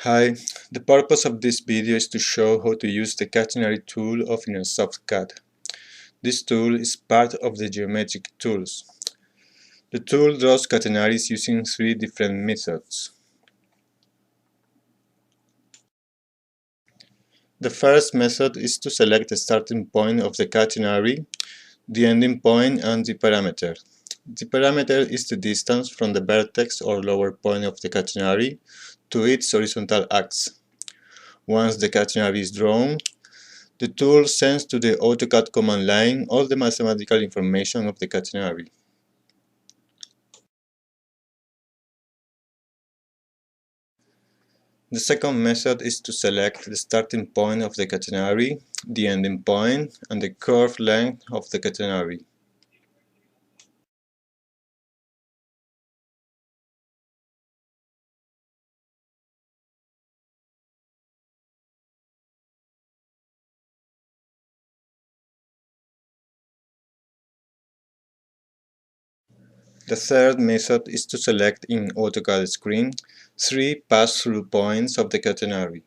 Hi, the purpose of this video is to show how to use the Catenary tool of InnerSoft CAD. This tool is part of the geometric tools. The tool draws catenaries using three different methods. The first method is to select the starting point of the catenary, the ending point, and the parameter. The parameter is the distance from the vertex or lower point of the catenary to its horizontal axis. Once the catenary is drawn, the tool sends to the AutoCAD command line all the mathematical information of the catenary. The second method is to select the starting point of the catenary, the ending point, and the curve length of the catenary. The third method is to select in AutoCAD screen three pass-through points of the catenary.